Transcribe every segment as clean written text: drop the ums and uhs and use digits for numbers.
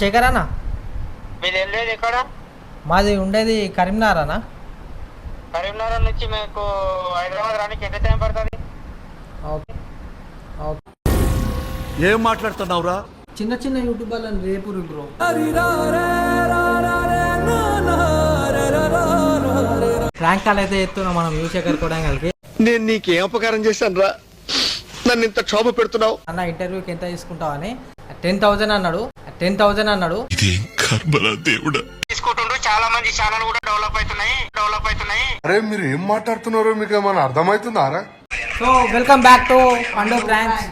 శేఖర్ అన్న, మీరు వెళ్ళేది ఎక్కడ? మాది ఉండేది కరీంనగర్ అన్న. కరీంనగర్ నుంచి మీకు హైదరాబాద్ రానికి ఎంత టైం పడుతుంది? Okay okay. ఏం మాట్లాడుతున్నావురా? చిన్న చిన్న యూట్యూబర్లను రేపు బ్రో. ప్రాంక్ కాల్ అయితే ఎత్తున్నాం మనం యువశేఖర్ కొడంగల్కి. నేను నీకేం అపకారం చేశాను రా, నన్ను ఇంత క్షోభ పెడుతున్నావు? అన్న ఇంటర్వ్యూకి ఎంత తీసుకుంటావు అని 10,000 అన్నాడు. 10,000 అన్నాడు. తీసుకుంటుండ్రు, చాలా మంది ఛానల్ కూడా డెవలప్ అవుతున్నాయి. అరే మీరు ఏం మాట్లాడుతున్నారో మీకు ఏమైనా అర్థమవుతుందారా? సో వెల్కమ్ బ్యాక్ టు పండు ప్రాంక్స్.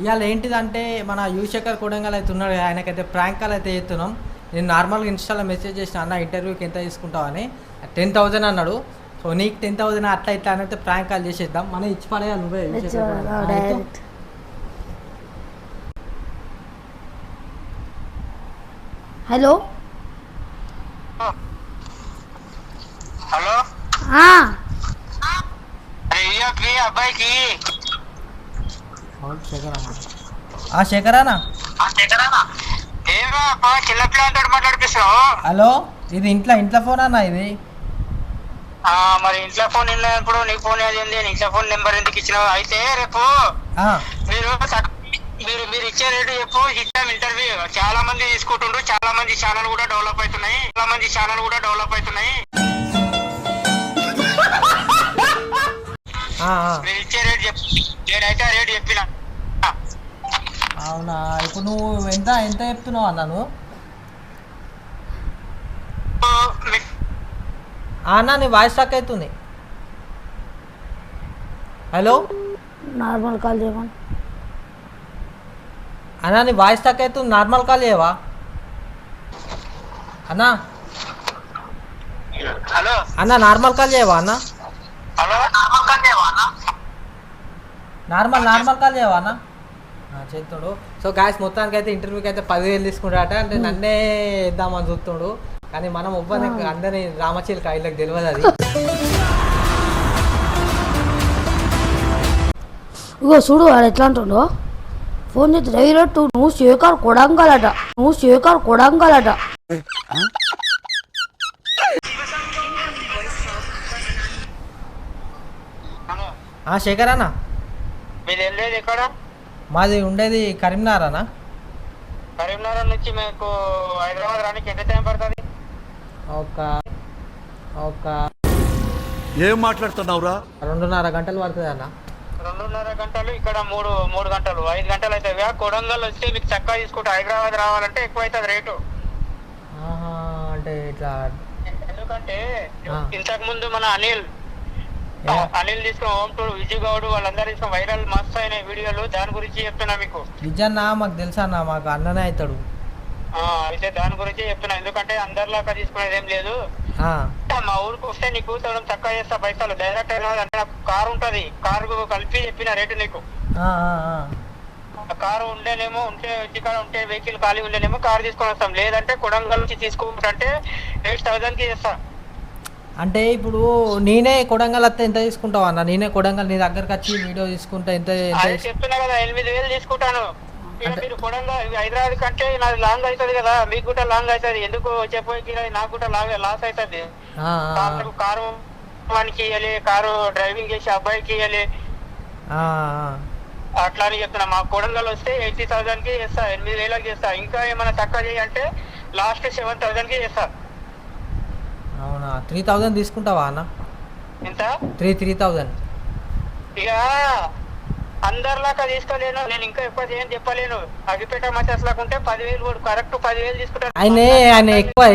ఇవాళ ఏంటిదంటే మన యువశేఖర్ కొడంగల్ అయితే ఉన్నాడు, ఆయనకైతే ప్రాంక్ కాల్ అయితే చేస్తున్నాం. నేను నార్మల్గా ఇన్స్టాలో మెసేజ్ చేసిన, అన్న ఇంటర్వ్యూకి ఎంత తీసుకుంటావు అని. 10,000 అన్నాడు. సో నీకు 10,000 అట్లా ఇట్లా అని అయితే ప్రాంక్ కాల్ చేసేద్దాం. మనం ఇచ్చి పడేయాలి నువ్వే. హలో హలో, అబ్బాయికి శేఖర్ అన్న, ఏమో చిన్న పిల్లలతో మాట్లాడిపిస్తావు. హలో, ఇది ఇంట్లో ఫోన్ అన్న. ఇది మరి ఇంట్లో ఫోన్ వెళ్ళినప్పుడు నీకు ఫోన్ ఏది? ఇంట్లో ఫోన్ నెంబర్ ఎందుకు ఇచ్చినావు? అయితే రేపు మీరు ఇచ్చే రేటు చెప్పు, ఇచ్చాం ఇంటర్వ్యూ. చాలా మంది తీసుకుంటుండ్రు, చాలా మంది ఛానల్ కూడా డెవలప్ అవుతున్నాయి. మీరు ఇచ్చే రేటు చెప్పు, నేనైతే ఆ రేటు చెప్పిన. అవునా, ఇప్పుడు నువ్వు ఎంత చెప్తున్నావు అన్న? నువ్వు అన్న నీ వాయిస్ స్టక్ అవుతుంది. హలో, నార్మల్ కాల్ చేయమని అన్న, నీ వాయిస్ స్టక్ అవుతుంది. నార్మల్ కాల్ చేయవా అన్న? హలో అన్న, నార్మల్ కాల్ చేయవా అన్న? నార్మల్ కాల్ చేయవా అన్న? చేస్తుండు. సో గాయస్, మొత్తానికి అయితే ఇంటర్వ్యూకి అయితే 10,000 తీసుకుంటాట. అంటే నన్నే ఇద్దామని చూస్తుండు, కానీ మనం ఒవ్వని అందరినీ రామచిలుక వీళ్ళకి తెలియదు అది. ఇగో చూడు వాడు ఎట్లా అంటుండో. ఫోన్ చేసి డైరెక్ట్ నువ్వు శేఖర్ కొడంగలట. శేఖర్ అన్న, మీరు వెళ్ళేది ఎక్కడ? మాది ఉండేది కరీంనగర్ అన్న. కరీంనగర్ నుంచి మీకు హైదరాబాద్ రానికి ఎంత టైం పడుతుంది? ఒక ఏం మాట్లాడుతున్నావురా? 2.5 గంటలు పడుతుంది అన్న. 2.5 గంటలు, ఇక్కడ 3 గంటలు, 5 గంటలు అవుతుంది. కొడంగల్ వస్తే మీకు చక్కగా తీసుకుంటే హైదరాబాద్ రావాలంటే ఎక్కువ అవుతుంది రేటు. అంటే ఇట్లా ఎందుకంటే ఇంతకు ముందు మన అనిల్ తీసుకున్న హోమ్ టూర్, విజయ్ గౌడ్ వాళ్ళందరూ తీసుకున్న వైరల్ మస్తు అయిన వీడియోలు, దాని గురించి చెప్తున్నా మీకు. నిజన్నా మాకు తెలుసా అన్న, మాకు అన్ననే అవుతాడు. అయితే దాని గురించి చెప్తున్నా, ఎందుకంటే అందరిలాగా తీసుకునేది ఏం లేదు. మా ఊరికి వస్తే నీకు తక్కువ చేస్తా పైసలు. డైరెక్ట్ అయినా అంటే నాకు కారు ఉంటది, కారు కలిపి చెప్పిన రేటు నీకు. కారు ఉంటే వెహికల్ ఖాళీ ఉండేనేమో కారు తీసుకొని వస్తాం, లేదంటే కొడంగల్ నుంచి తీసుకుంటే 8,000కి చేస్తా. అంటే ఇప్పుడు నేనే కొడంగల్ వస్తే ఎంత తీసుకుంటావు అన్న? నేనే కొడంగల్ నీ దగ్గరకు వచ్చి వీడియో తీసుకుంటా ఎంత చెప్తున్నా కదా, 8,000 తీసుకుంటాను. మీరు కొడంగల్ హైదరాబాద్ కంటే నాది లాంగ్ అవుతుంది కదా, మీకు కూడా లాంగ్ అవుతుంది. ఎందుకు చెప్పి నాకు కూడా లాస్ అవుతుంది. కారు వానికి ఇవ్వాలి, కారు డ్రైవింగ్ చేసి అబ్బాయికి ఇవ్వాలి, అట్లా అని చెప్తున్నా. మా కొడంగల్ వస్తే 80,000కి చేస్తా, 8,000కి చేస్తా. ఇంకా ఏమైనా తక్కువ చేయంటే లాస్ట్ 7,000కి చేస్తా. అవునా, 3,000 తీసుకుంటావా అన్న? ఎంత? 3,000. ఇక అందరిలాగా తీసుకోలేను నేను, ఇంకా ఎక్కువ చేయని చెప్పలేను. అగ్గిపేట మచ్చస్ లాకుంటే 10,000, కరెక్ట్ 10,000 తీసుకుంటాను. ఆయన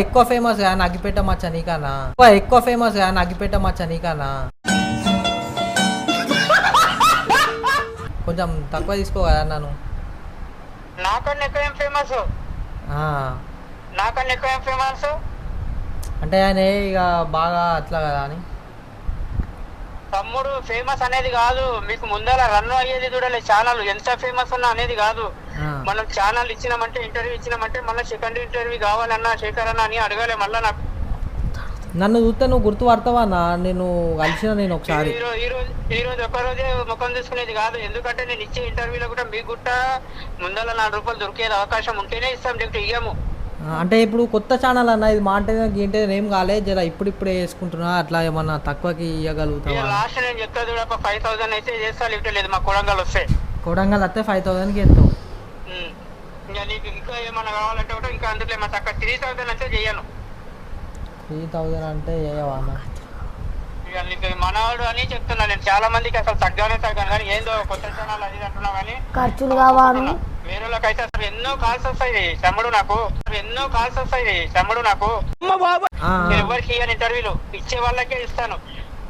ఎక్కువ ఫేమస్ కానీ అగ్గిపేట మచ్చ నీకన్నా. ఎక్కువ ఫేమస్ కానీ అగ్గిపేట మచ్చ నీకన్నా. కొంచెం తక్కువ తీసుకో కదా అన్నాను. నాకన్నా ఎక్కువ ఏం ఫేమస్ అంటే ఆయన ఇక బాగా అట్లా కదా అని. తమ్ముడు, ఫేమస్ అనేది కాదు, మీకు ముందర రన్ అయ్యేది చూడాలి. ఛానల్ ఎంత ఫేమస్ ఉన్నా అనేది కాదు. మనం ఛానల్ ఇచ్చినామంటే, ఇంటర్వ్యూ ఇచ్చినామంటే మళ్ళీ సెకండ్ ఇంటర్వ్యూ కావాలన్నా శేఖర్ అన్న అని అడగాలి మళ్ళా నాకు. నన్ను చూస్తే నువ్వు గుర్తుపడతావా అన్న? నేను కలిసిన నేను ఒకసారి. ఈ రోజు ఒక్కరోజే ముఖం తీసుకునేది కాదు, ఎందుకంటే నేను ఇచ్చే ఇంటర్వ్యూలో కూడా మీకు గుట్ట ముందర 4 రూపాయలు దొరికేది అవకాశం ఉంటేనే ఇస్తాం, లేకపోతే ఇయ్యము. అంటే ఇప్పుడు కొత్త ఛానల్ అన్న ఇది, మా అంటే గీంటే ఏం కాలే, జర ఇప్పుడిప్పుడే వేసుకుంటున్నా, అట్లా ఏమన్నా తక్కువకి ఇవ్వగలుగుతావా? లాస్ట్ నేను చెప్తా చూడ 5,000 అయితే చేస్తా, లేకపోతే లేదు. మా కొడంగల్ వస్తే కొడంగల్ వస్తే 5,000కి ఎత్తావు. ఇంకా నీకు ఇంకా ఏమన్నా కావాలంటే కూడా ఇంకా అందులో ఏమన్నా తక్కువ 3,000 అయితే చెయ్యను. 3,000 అంటే చేయవా అన్న? ఇక నీకు మనవాడు అని చెప్తున్నా నేను. చాలా మందికి అసలు తగ్గాను కానీ ఏందో కొత్త ఛానల్ అది అంటున్నా కానీ ఖర్చులు కావాలి. వేరే వాళ్ళకైతే అసలు ఎన్నో కాల్స్ వస్తాయి తమ్ముడు నాకు, నేను ఎవరికి ఇయ్యను ఇంటర్వ్యూలు, ఇచ్చే వాళ్ళకే ఇస్తాను.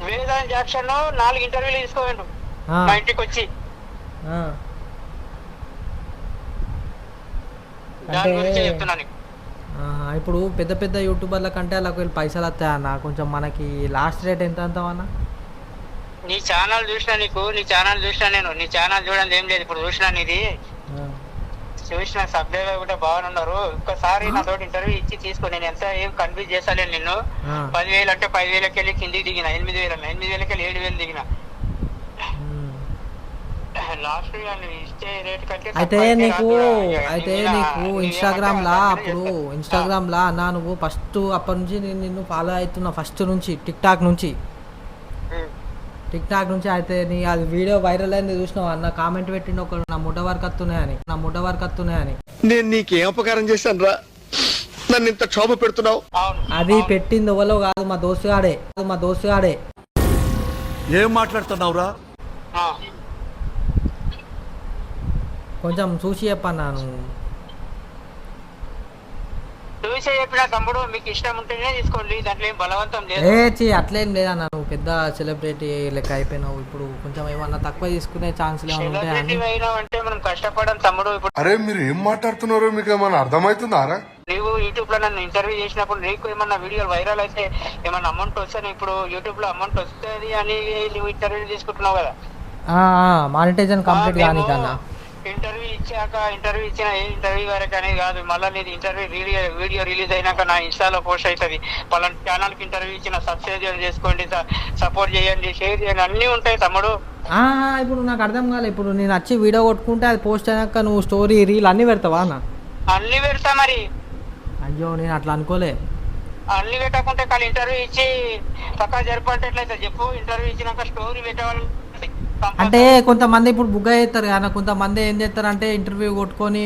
వేదాంత్ జాక్షన్ 4 ఇంటర్వ్యూలు తీసుకోండు మా ఇంటికి వచ్చి. దాని గురించి చెప్తున్నాను. ఇప్పుడు పెద్ద పెద్ద యూట్యూబర్ల కంటే వాళ్ళకి వెళ్ళి పైసలు వస్తాయన్న, కొంచెం మనకి లాస్ట్ రేట్ ఎంత అంటావన్న? నీ ఛానల్ చూసినా నేను నీ ఛానల్ చూడండి ఏం లేదు, ఇప్పుడు చూసినా నీది చూసిన సబ్స్క్రైబర్ కూడా బాగున్నారు. ఒక్కసారి నా తోటి ఇంటర్వ్యూ ఇచ్చి తీసుకో, నేను ఎంత ఏం కన్విన్స్ చేస్తాను నిన్ను. 10,000 అంటే 10,000కి వెళ్ళి కిందికి దిగిన, 8,000 వెళ్ళి 7,000 దిగిన. లాస్ట్ ఇచ్చే రేట్ కంటే అయితే నీకు ఇన్స్టాగ్రామ్ లా అన్న, నువ్వు ఫస్ట్ అప్పటి నుంచి నేను నిన్ను ఫాలో అవుతున్నా, ఫస్ట్ నుంచి టిక్ టాక్ నుంచి అయితే నీ అది వీడియో వైరల్ అయింది చూసినావు అన్న? కామెంట్ పెట్టిండు ఒకడు, నా ముడ్డ వరకు వస్తున్నాయని. నేను నీకేం అపకారం చేశాను రా, నన్ను ఇంత క్షోభ పెడుతున్నావు? అది పెట్టింది ఎవరో కాదు, మా దోస్తుగాడే. ఏం మాట్లాడుతున్నావురా? కొంచెం చూసి చెప్పన్నాను. చూసి చెప్పిన తమ్ముడు, మీకు ఇష్టం ఉంటేనే తీసుకోండి, దాంట్లో ఏం బలవంతం లేదు. అట్లేం లేదన్న, నువ్వు పెద్ద సెలబ్రిటీ లెక్క అయిపోయినావు, ఇప్పుడు కొంచెం ఏమన్నా తక్కువ తీసుకునే ఛాన్సులు అంటే మనం కష్టపడడం తమ్ముడు. ఇప్పుడు అరే మీరు ఏం మాట్లాడుతున్నారో మీకు ఏమన్నా అర్థమవుతుందారా? నువ్వు యూట్యూబ్ లో నన్ను ఇంటర్వ్యూ చేసినప్పుడు నీకు ఏమన్నా వీడియోలు వైరల్ అయితే ఏమన్నా అమౌంట్ వస్తే, ఇప్పుడు యూట్యూబ్ లో అమౌంట్ వస్తుంది అని నువ్వు ఇంటర్వ్యూ తీసుకుంటున్నావు కదా, మానిటైజేషన్ కంప్లీట్ కానీ కన్నా ఇంటర్వ్యూ ఇచ్చిన ఏ ఇంటర్వ్యూ వరకు అనేది కాదు, మళ్ళీ నీది ఇంటర్వ్యూ వీడియో రిలీజ్ అయినాక నా ఇన్స్టాలో పోస్ట్ అవుతుంది. పలానా ఛానల్ కి ఇంటర్వ్యూ ఇచ్చిన, సబ్స్క్రైబ్ చేసుకోండి, సపోర్ట్ చేయండి, షేర్ చేయండి, అన్నీ ఉంటాయి తమ్ముడు. ఇప్పుడు నాకు అర్థం కాలే, ఇప్పుడు నేను వచ్చి వీడియో కొట్టుకుంటే అది పోస్ట్ అయినాక నువ్వు స్టోరీ రీల్ అన్ని పెడతావా అన్న? అన్ని పెడతా మరి. అయ్యో నేను అట్లా అనుకోలే. అన్ని పెట్టకుంటే కానీ ఇంటర్వ్యూ ఇచ్చి పక్కా జరిపేటట్లయితే చెప్పు. ఇంటర్వ్యూ ఇచ్చినాక స్టోరీ పెట్టేవాళ్ళు అంటే కొంతమంది ఇప్పుడు బుగ్గ చేస్తారు కానీ, కొంతమంది ఏం చేస్తారు అంటే ఇంటర్వ్యూ కొట్టుకొని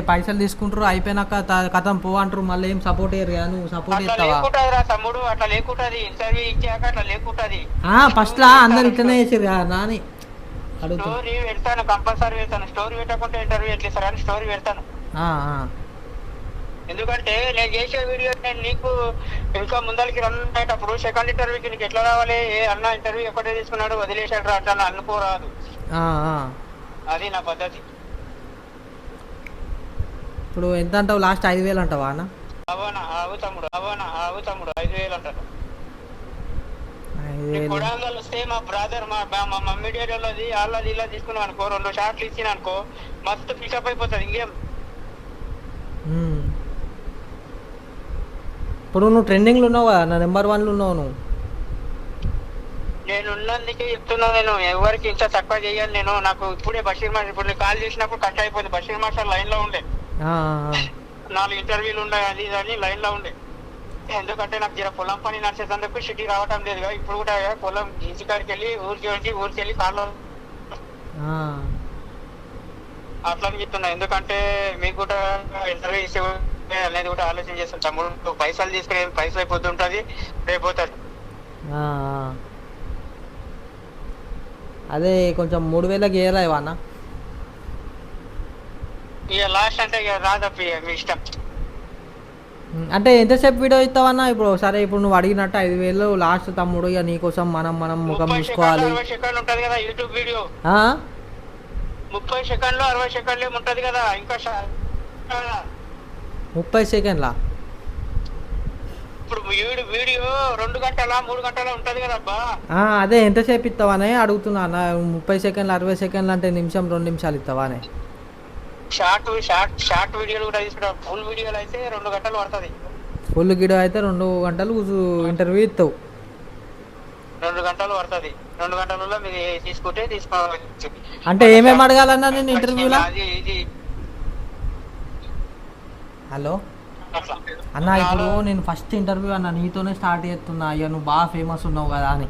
పైసలు తీసుకుంటారు, అయిపోయినాక కథం పో అంటారు, మళ్ళీ ఏం సపోర్ట్ అయ్యారు కదా. నువ్వు సపోర్ట్ చేస్తావా తమ్ముడు? అట్లా లేకుంటది, ఇంటర్వ్యూ ఇచ్చాక అట్లా లేకుంటది. ఫస్ట్ లా అందరు ఇట్లనే చేసారు కదా నాని. స్టోరీ పెడతాను, కంపల్సరీ పెడతాను. స్టోరీ పెట్టకుంటే ఇంటర్వ్యూ ఎట్లా ఇస్తారు అని స్టోరీ పెడతాను. ఎందుకంటే నేను చేసే వీడియో నేను నీకు ఇంకా ముందరికి రన్నేటప్పుడు సెకండ్ ఇంటర్వ్యూకి నీకు ఎట్లా రావాలి, ఏ అన్న ఇంటర్వ్యూ ఎక్కడే తీసుకున్నాడు వదిలేసాడు అట్లా అనుకోరాదు. అది నా పద్ధతి. ఇప్పుడు ఎంత అంటావు? లాస్ట్ 5,000 అంటావా అన్న? ఆవు తమ్ముడు 5,000 అంటారు. కొడాంగల్ వస్తే మా బ్రదర్ మా మమ్మీ డాడీలది వాళ్ళది ఇలా తీసుకున్నాం అనుకో, 2 షాట్లు ఇచ్చిన అనుకో, మస్తు పికప్ అయిపోతుంది. ఇంకేం ఇప్పుడు నువ్వు ట్రెండింగ్లో ఉన్నావు కదా, నా నెంబర్ 1లో ఉన్నావు నువ్వు. నేను ఉన్నందుకే చెప్తున్నా, నేను ఎవరికి ఇంత తక్కువ చేయను నేను. నాకు ఇప్పుడే బషీర్ మాస్టర్, ఇప్పుడు నేను కాల్ చేసినప్పుడు కట్ అయిపోయింది. బషీర్ మాస్టర్ లైన్ లో ఉండే, 4 ఇంటర్వ్యూలు ఉండే, అది అని లైన్ లో ఉండే. ఎందుకంటే నాకు జర పొలం పని నడిచేందుకు సిటీ రావటం లేదు కదా. ఇప్పుడు కూడా పొలం ఇంటికాడికి వెళ్ళి ఊరికి వెళ్ళి కార్లో అట్లా చెప్తున్నా. ఎందుకంటే మీకు కూడా ఇంటర్వ్యూ ఇచ్చే అనేది కూడా ఆలోచన చేస్తాను తమ్ముడు. పైసలు తీసుకునే పైసలు అయిపోతుంటది, రేపోతారు. అదే కొంచెం 3,000కి వేయలేవా అన్న? ఇక లాస్ట్ అంటే ఇక రాదప్ప, మీ ఇష్టం. అంటే ఎంతసేపు వీడియో ఇస్తావన్నా? ఇప్పుడు సరే, ఇప్పుడు నువ్వు అడిగినట్టు 5,000 లాస్ట్ తమ్ముడు, ఇక నీకోసం మనం ముఖం చూసుకోవాలి. 60 సెకండ్లు ఉంటది కదా యూట్యూబ్ వీడియో, 30 సెకండ్లు 60 సెకండ్లు ఉంటది కదా. ఇంకా 30 సెకండ్లా? ఇప్పుడు వీడియో 2 గంటల 3 గంటల ఉంటది కదా అబ్బా. అదే ఎంతసేపు ఇస్తావనే అడుగుతున్నా అన్న. 30 సెకండ్లు 60 సెకండ్లు అంటే నిమిషం 2 నిమిషాలు ఇస్తావానే? షార్ట్ వీడియోలు కూడా తీసుకుంటాం. ఫుల్ వీడియోలు అయితే 2 గంటలు పడుతుంది. ఫుల్ గిడో అయితే 2 గంటలు ఇంటర్వ్యూ ఇస్తావు. 2 గంటలు పడుతుంది. 2 గంటలలో మీరు తీసుకుంటే తీసుకోవచ్చు. అంటే ఏమేమి అడగాలన్నా నేను ఇంటర్వ్యూలో? అది ఇది హలో అట్లా. అన్న, ఇప్పుడు నేను ఫస్ట్ ఇంటర్వ్యూ అన్న నీతోనే స్టార్ట్ చేస్తున్నా, అయ్యా నువ్వు బాగా ఫేమస్ ఉన్నావు కదా అని.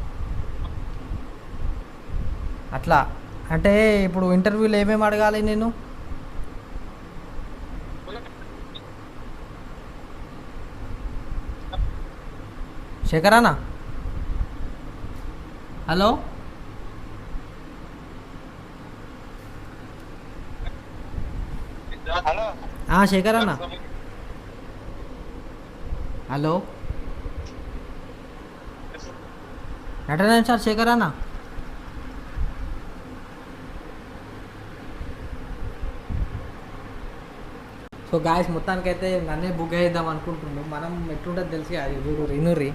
అట్లా అంటే ఇప్పుడు ఇంటర్వ్యూలో ఏమేమి అడగాలి నేను? శేఖరానా? హలో హలో శేఖరానా? హలో నటరాజన్ సార్, శేఖరానా? సో గాయస్, మొత్తానికైతే నన్నే బుక్ చేద్దాం అనుకుంటున్నాం. మనం ఎట్లుంటుంది తెలిసి అది వినుర్రి.